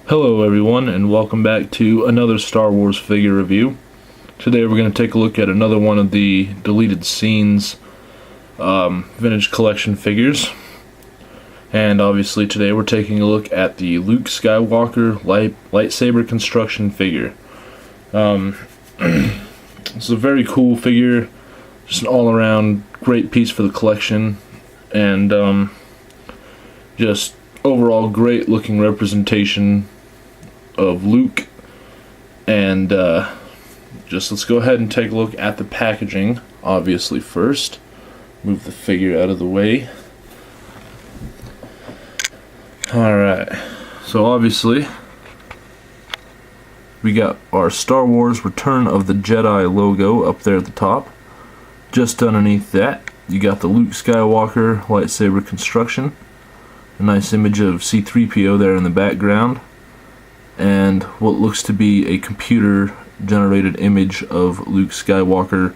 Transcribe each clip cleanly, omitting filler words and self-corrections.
Hello everyone, and welcome back to another Star Wars figure review. Today we're going to take a look at another one of the deleted scenes vintage collection figures. And obviously today we're taking a look at the Luke Skywalker lightsaber construction figure. It's a very cool figure, just an all-around great piece for the collection, and just overall great looking representation of Luke. And just let's go ahead and take a look at the packaging. Obviously first, move the figure out of the way. Alright, so obviously we got our Star Wars Return of the Jedi logo up there at the top. Just underneath that you got the Luke Skywalker lightsaber construction, a nice image of C-3PO there in the background, and what looks to be a computer generated image of Luke Skywalker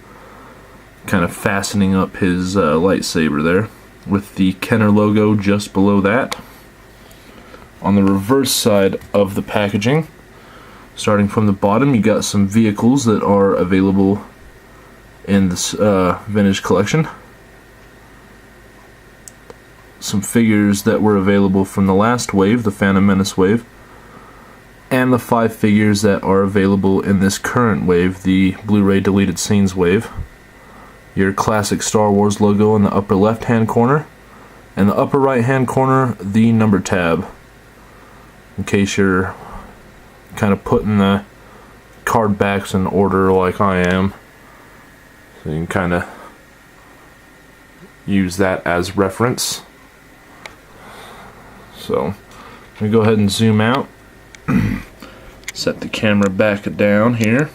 kind of fastening up his lightsaber there, with the Kenner logo just below that. On the reverse side of the packaging, starting from the bottom, you got some vehicles that are available in this vintage collection. Some figures that were available from the last wave, the Phantom Menace wave, and the 5 figures that are available in this current wave, the Blu-ray deleted scenes wave. Your classic Star Wars logo in the upper left hand corner, and the upper right hand corner, the number tab, in case you're kind of putting the card backs in order like I am, so you can kind of use that as reference. So I'm going to go ahead and zoom out. Set the camera back down here.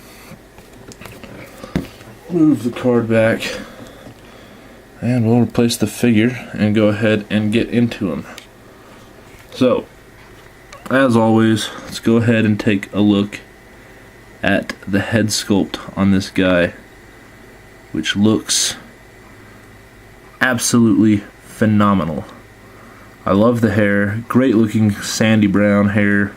Move the card back. And we'll replace the figure and go ahead and get into him. So, as always, let's go ahead and take a look at the head sculpt on this guy, which looks absolutely phenomenal. I love the hair, great looking sandy brown hair.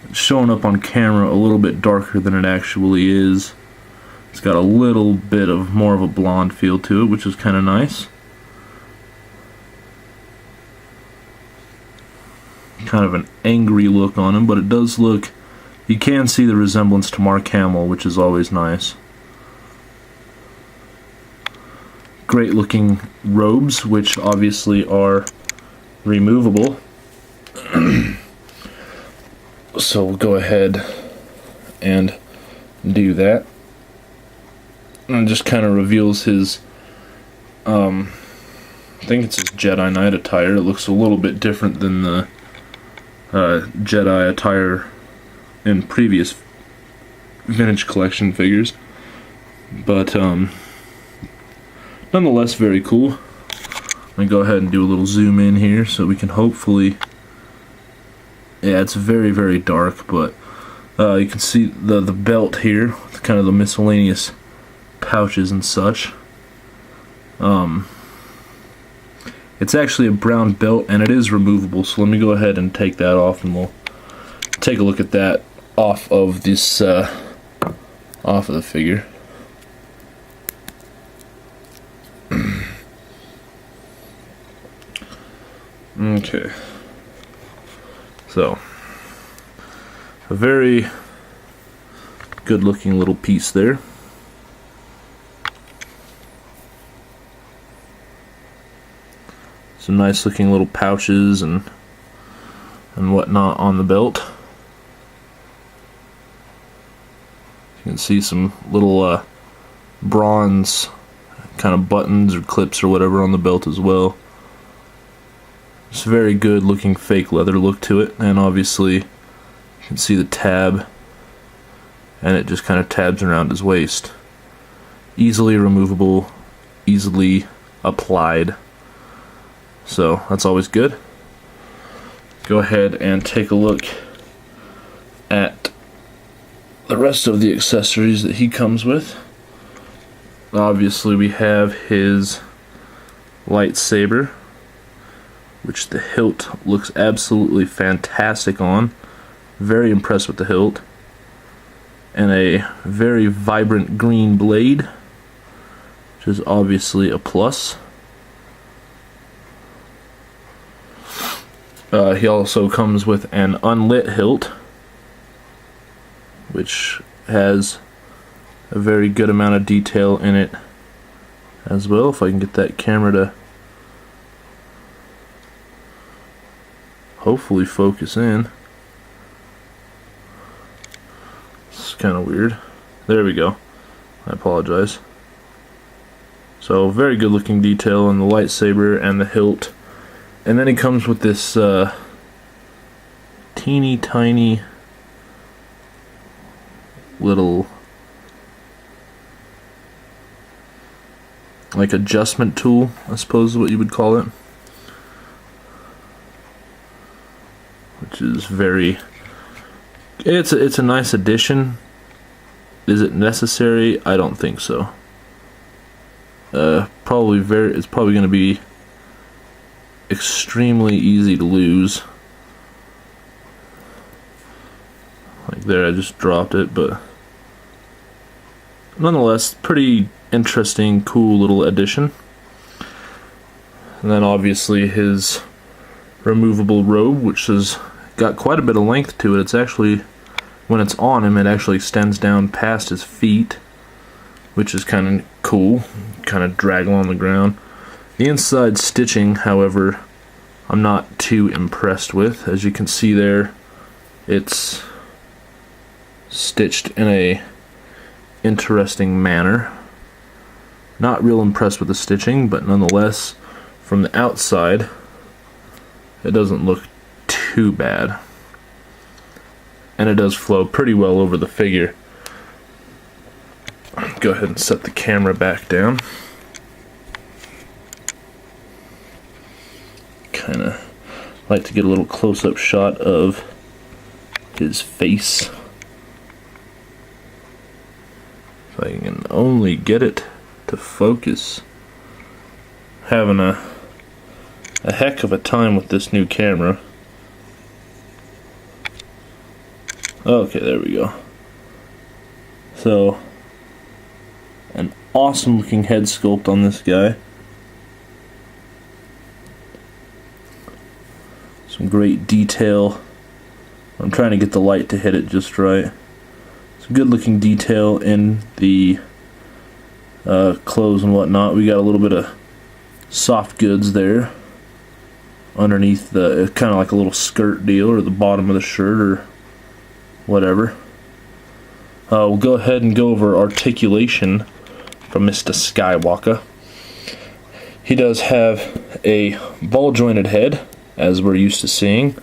It's showing up on camera a little bit darker than it actually is. It's got a little bit of more of a blonde feel to it, which is kind of nice. Kind of an angry look on him, but it does look, you can see the resemblance to Mark Hamill, which is always nice. Great looking robes, which obviously are removable. So we'll go ahead and do that. And it just kind of reveals his, I think it's his Jedi Knight attire. It looks a little bit different than the Jedi attire in previous vintage collection figures. But nonetheless, very cool. Let me go ahead and do a little zoom in here so we can hopefully... Yeah, it's very, very dark, but you can see the belt here, with kind of the miscellaneous pouches and such. It's actually a brown belt, and it is removable, so let me go ahead and take that off, and we'll take a look at that off of this, off of the figure. Okay. So, a very good looking little piece there. Some nice looking little pouches and whatnot on the belt. You can see some little bronze kind of buttons or clips or whatever on the belt as well. It's a very good looking fake leather look to it, and obviously you can see the tab, and it just kind of tabs around his waist. Easily removable, easily applied, so that's always good. Go ahead and take a look at the rest of the accessories that he comes with. Obviously we have his lightsaber, which the hilt looks absolutely fantastic on. Very impressed with the hilt. And a very vibrant green blade, which is obviously a plus. He also comes with an unlit hilt, which has a very good amount of detail in it as well. If I can get that camera to hopefully focus in. It's kind of weird. There we go. I apologize. So very good looking detail on the lightsaber and the hilt. And then he comes with this teeny tiny little like adjustment tool, I suppose is what you would call it, which is very, it's a nice addition. Is it necessary? I don't think so. It's probably going to be extremely easy to lose. Like there, I just dropped it, but nonetheless, pretty interesting, cool little addition. And then obviously his removable robe, which has got quite a bit of length to it. It's actually, when it's on him, it actually extends down past his feet, which is kind of cool, kind of drag along the ground. The inside stitching, however, I'm not too impressed with. As you can see there, it's stitched in a interesting manner. Not real impressed with the stitching, but nonetheless, from the outside, it doesn't look too bad. And it does flow pretty well over the figure. Go ahead and set the camera back down. Kind of like to get a little close-up shot of his face. If I can only get it to focus. Having a heck of a time with this new camera. Okay, there we go. So, an awesome looking head sculpt on this guy. Some great detail. I'm trying to get the light to hit it just right. Some good looking detail in the clothes and whatnot. We got a little bit of soft goods there underneath the, kind of like a little skirt deal, or the bottom of the shirt, or whatever. We'll go ahead and go over articulation from Mr. Skywalker. He does have a ball jointed head, as we're used to seeing,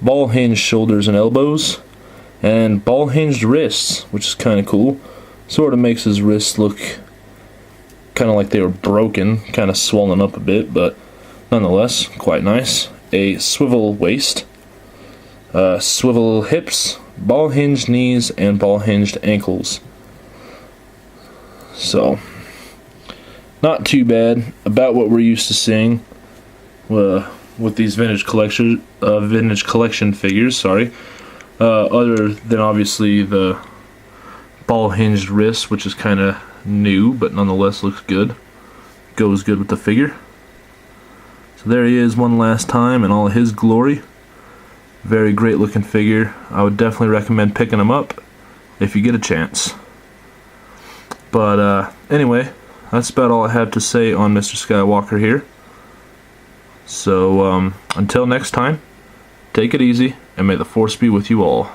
ball hinged shoulders and elbows, and ball hinged wrists, which is kind of cool. Sort of makes his wrists look kind of like they were broken, kind of swollen up a bit, but nonetheless, quite nice. A swivel waist, swivel hips, ball hinged knees, and ball hinged ankles. So, not too bad. About what we're used to seeing with these vintage collection figures. Sorry. Other than obviously the ball hinged wrist, which is kind of new, but nonetheless looks good. Goes good with the figure. So there he is one last time in all of his glory. Very great looking figure. I would definitely recommend picking him up if you get a chance. But anyway, that's about all I have to say on Mr. Skywalker here. So until next time, take it easy, and may the Force be with you all.